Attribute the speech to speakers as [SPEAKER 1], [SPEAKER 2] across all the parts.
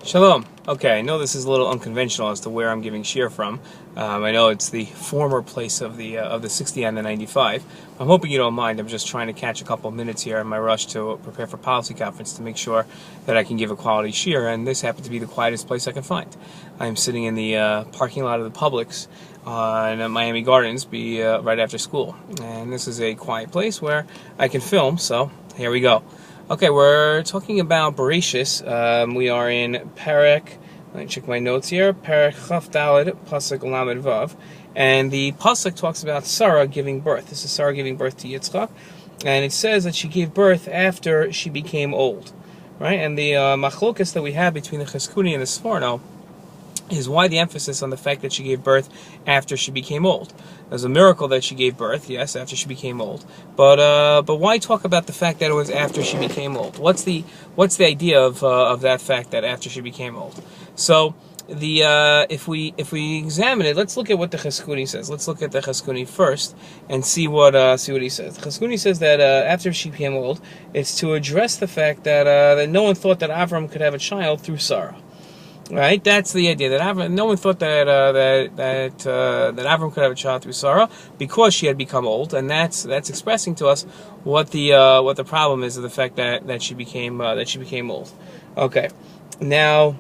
[SPEAKER 1] Shalom. Okay, I know this is a little unconventional as to where I'm giving shir from. I know it's the former place of the 60 and the 95. I'm hoping you don't mind. I'm just trying to catch a couple of minutes here in my rush to prepare for policy conference to make sure that I can give a quality shir, and this happened to be the quietest place I can find. I'm sitting in the parking lot of the Publix in Miami Gardens, right after school, and this is a quiet place where I can film. So here we go. Okay, we're talking about Bereshis. We are in Perek. Let me check my notes here. Perek Chaf Daled Pasuk Lamed Vav, and the pasuk talks about Sarah giving birth. This is Sarah giving birth to Yitzchak, and it says that she gave birth after she became old, right? And the machlokas that we have between the Cheskuni and the Sforno is why the emphasis on the fact that she gave birth after she became old. There's a miracle that she gave birth, yes, after she became old. But why talk about the fact that it was after she became old? What's the idea of that fact that after she became old? So if we examine it, let's look at what the Cheskuni says. Let's look at the Cheskuni first and see what he says. The Cheskuni says that after she became old, it's to address the fact that no one thought that Avram could have a child through Sarah. Right, that's the idea that no one thought that Avram could have a child through Sarah because she had become old, and that's expressing to us what the problem is of the fact that she became old. Okay, now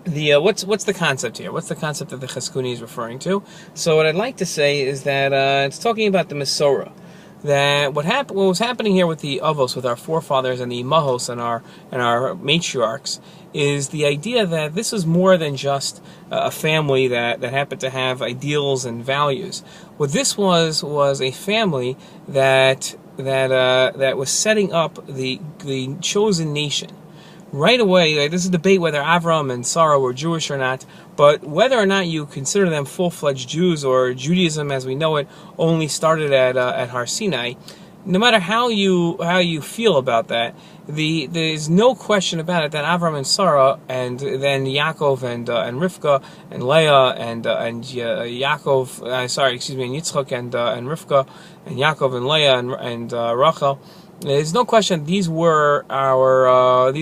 [SPEAKER 1] what's the concept here? What's the concept that the Cheskuni is referring to? So what I'd like to say is that it's talking about the Mesorah. That what was happening here with the Avos, with our forefathers and the Imahos and our matriarchs, is the idea that this is more than just a family that happened to have ideals and values. What this was a family that was setting up the chosen nation. Right away, this is a debate whether Avram and Sarah were Jewish or not, but whether or not you consider them full-fledged Jews or Judaism as we know it only started at Har Sinai, no matter how you feel about that, there's no question about it that Avram and Sarah, and then Yaakov and Rivka and Leah and Yaakov, and Yitzchak and Rivka and Yaakov and Leah and Rachel. There's no question these were our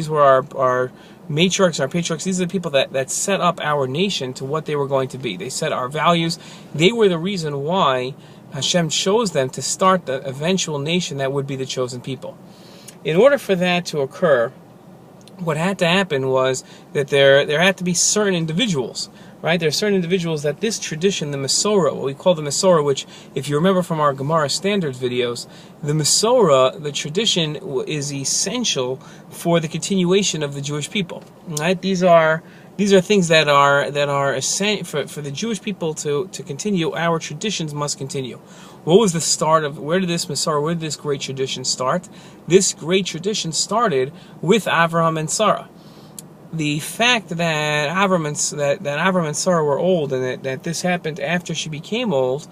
[SPEAKER 1] matriarchs, our patriarchs. These are the people that set up our nation to what they were going to be. They set our values. They were the reason why Hashem chose them to start the eventual nation that would be the chosen people. In order for that to occur, what had to happen was that there had to be certain individuals, right? There are certain individuals that this tradition, the Mesorah, what we call the Mesorah, which, if you remember from our Gemara Standards videos, the Mesorah, the tradition, is essential for the continuation of the Jewish people, right? These are things that are essential for the Jewish people to continue. Our traditions must continue. What was the start of, where did this great tradition start? This great tradition started with Avraham and Sarah. The fact that Avram and Sarah were old, and that this happened after she became old,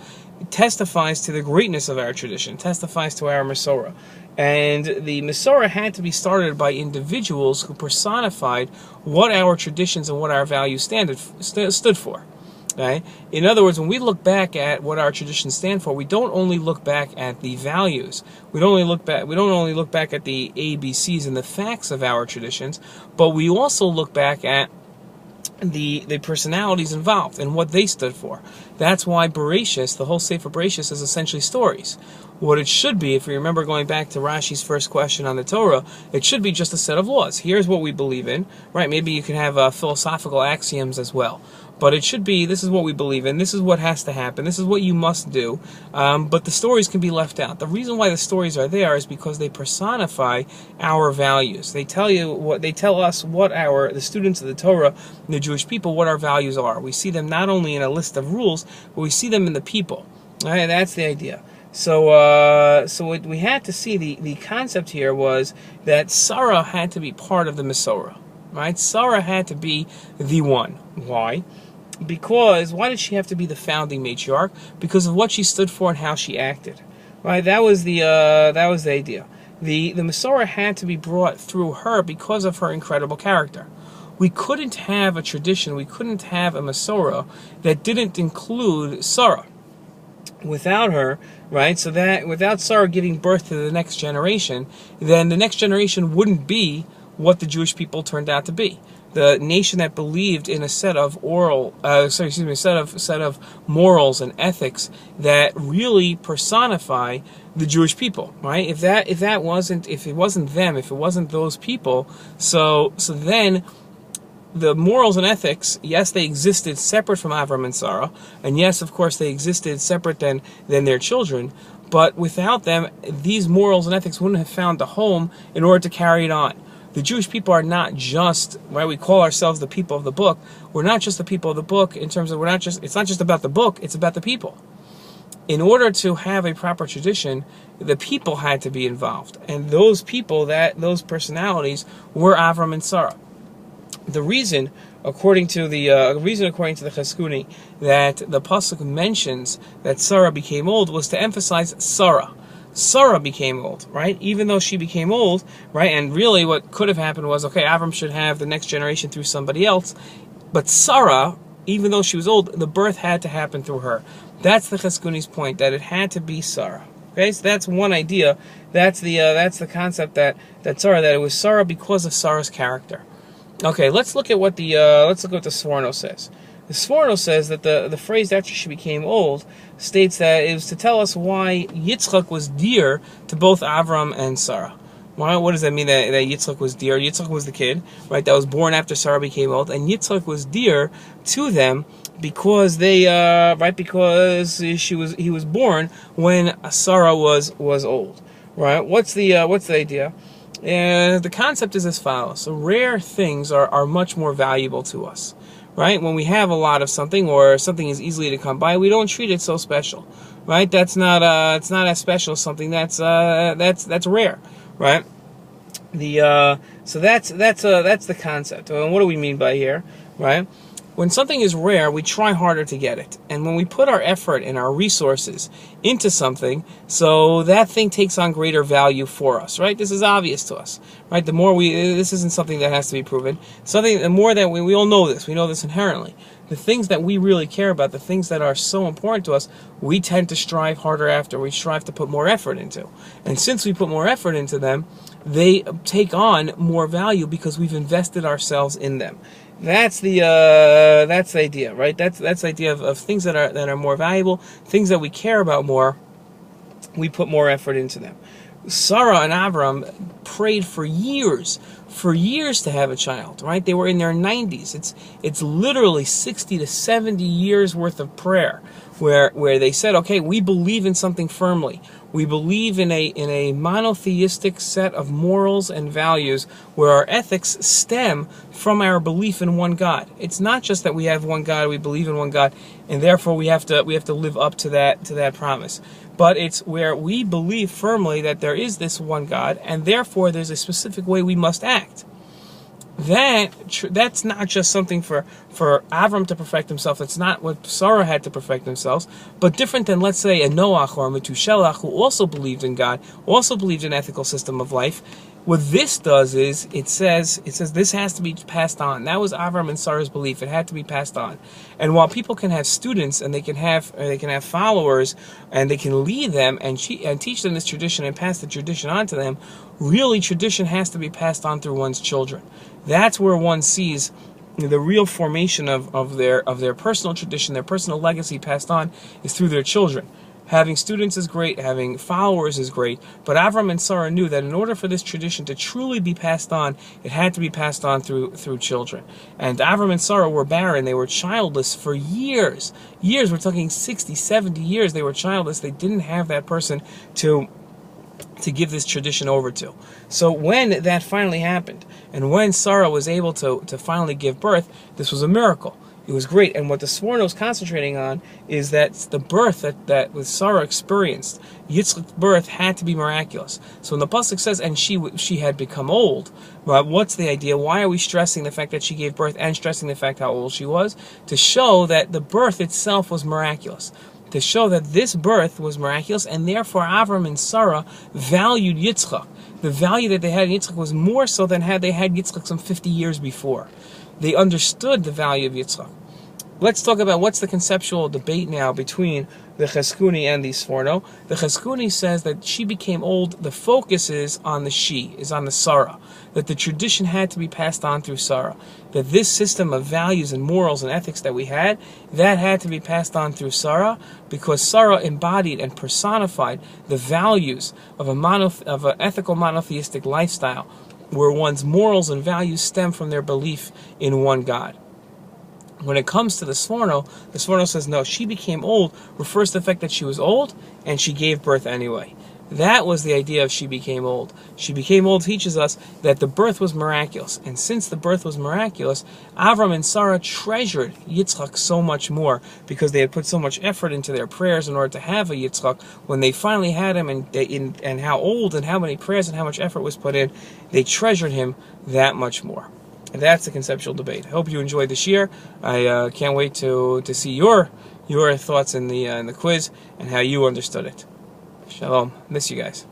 [SPEAKER 1] testifies to the greatness of our tradition, testifies to our Mesorah. And the Mesorah had to be started by individuals who personified what our traditions and what our values stood for. Right? In other words, when we look back at what our traditions stand for, we don't only look back at the values. We don't only look back at the ABCs and the facts of our traditions, but we also look back at the personalities involved and what they stood for. That's why Bereshis, the whole Sefer Bereshis, is essentially stories. What it should be, if we remember going back to Rashi's first question on the Torah, it should be just a set of laws. Here's what we believe in, right? Maybe you can have philosophical axioms as well. But it should be, this is what we believe in, this is what has to happen, this is what you must do, but the stories can be left out. The reason why the stories are there is because they personify our values. They tell us what the students of the Torah, the Jewish people, what our values are. We see them not only in a list of rules, but we see them in the people. Right? That's the idea. So what we had to see, the concept here was that Sarah had to be part of the Mesorah. Right? Sarah had to be the one. Why? Because why did she have to be the founding matriarch? Because of what she stood for and how she acted. Right? That was the idea. The Mesorah had to be brought through her because of her incredible character. We couldn't have a tradition, we couldn't have a Mesorah that didn't include Sarah. Without her, right? So that without Sarah giving birth to the next generation, then the next generation wouldn't be what the Jewish people turned out to be. the nation that believed in a set of set of morals and ethics that really personify the Jewish people, right? If it wasn't them, if it wasn't those people, so then the morals and ethics, yes, they existed separate from Avram and Sarah, and yes, of course, they existed separate than their children. But without them, these morals and ethics wouldn't have found a home in order to carry it on. The Jewish people are not just, right, we call ourselves the people of the book. We're not just the people of the book in terms of, it's not just about the book, it's about the people. In order to have a proper tradition, the people had to be involved. And those people, those personalities, were Avram and Sarah. The reason, according to the Cheskuni, that the pasuk mentions that Sarah became old was to emphasize Sarah. Sarah became old, right? Even though she became old, right? And really, what could have happened was, okay, Avram should have the next generation through somebody else, but Sarah, even though she was old, the birth had to happen through her. That's the Cheskuni's point, that it had to be Sarah. Okay, so that's one idea. That's the concept that it was Sarah because of Sarah's character. Okay, let's look at what the Sforno says. The Sforno says that the phrase after she became old states that it was to tell us why Yitzchak was dear to both Avram and Sarah. Why? What does that mean that Yitzchak was dear? Yitzchak was the kid, right, that was born after Sarah became old, and Yitzchak was dear to them because because he was born when Sarah was old, right? What's the idea? And the concept is as follows. So rare things are much more valuable to us, right? When we have a lot of something or something is easily to come by, we don't treat it so special, right? That's not it's not as special as something that's rare, right? So that's the concept. And what do we mean by here, right? When something is rare, we try harder to get it. And when we put our effort and our resources into something, so that thing takes on greater value for us, right? This is obvious to us, right? The more this isn't something that has to be proven. The more that we all know this. We know this inherently. The things that we really care about, the things that are so important to us, we tend to strive harder after. We strive to put more effort into. And since we put more effort into them, they take on more value because we've invested ourselves in them. That's the idea, right? That's the idea of things that are more valuable, things that we care about more. We put more effort into them. Sarah and Avram prayed for years to have a child, right? They were in their 90s. It's literally 60 to 70 years worth of prayer where they said, okay, we believe in something firmly. We believe in a monotheistic set of morals and values where our ethics stem from our belief in one God. It's not just that we have one God, we believe in one God, and therefore we have to live up to that promise. But it's where we believe firmly that there is this one God, and therefore there's a specific way we must act. That's not just something for Avram to perfect himself. That's not what Sarah had to perfect themselves. But different than, let's say, a Noach or a Metushelach who also believed in God, also believed in an ethical system of life. What this does is it says this has to be passed on. That was Avram and Sarah's belief. It had to be passed on. And while people can have students and they can have followers and they can lead them and teach them this tradition and pass the tradition on to them, really tradition has to be passed on through one's children. That's where one sees the real formation of their personal tradition, their personal legacy passed on is through their children. Having students is great, having followers is great, but Avram and Sarah knew that in order for this tradition to truly be passed on, it had to be passed on through children. And Avram and Sarah were barren, they were childless for years. We're talking 60, 70 years they were childless. They didn't have that person to give this tradition over to. So when that finally happened, and when Sarah was able to finally give birth, this was a miracle. It was great. And what the Sforno is concentrating on is that the birth that Sarah experienced, Yitzchak's birth, had to be miraculous. So when the pasuk says, and she had become old, well, what's the idea? Why are we stressing the fact that she gave birth and stressing the fact how old she was? To show that the birth itself was miraculous. To show that this birth was miraculous, and therefore Avram and Sarah valued Yitzchak. The value that they had in Yitzchak was more so than had they had Yitzchak some 50 years before. They understood the value of Yitzchak. Let's talk about what's the conceptual debate now between the Cheskuni and the Sforno. The Cheskuni says that she became old. The focus is on the she, is on the Sarah. That the tradition had to be passed on through Sarah. That this system of values and morals and ethics that we had, that had to be passed on through Sarah, because Sarah embodied and personified the values of an ethical monotheistic lifestyle, where one's morals and values stem from their belief in one God. When it comes to the Sforno says no, she became old refers to the fact that she was old and she gave birth anyway. That was the idea of she became old. She became old teaches us that the birth was miraculous. And since the birth was miraculous, Avram and Sarah treasured Yitzchak so much more because they had put so much effort into their prayers in order to have a Yitzchak. When they finally had him and how old and how many prayers and how much effort was put in, they treasured him that much more. And that's the conceptual debate. I hope you enjoyed this year. I can't wait to see your thoughts in the quiz and how you understood it. Shalom. Miss you guys.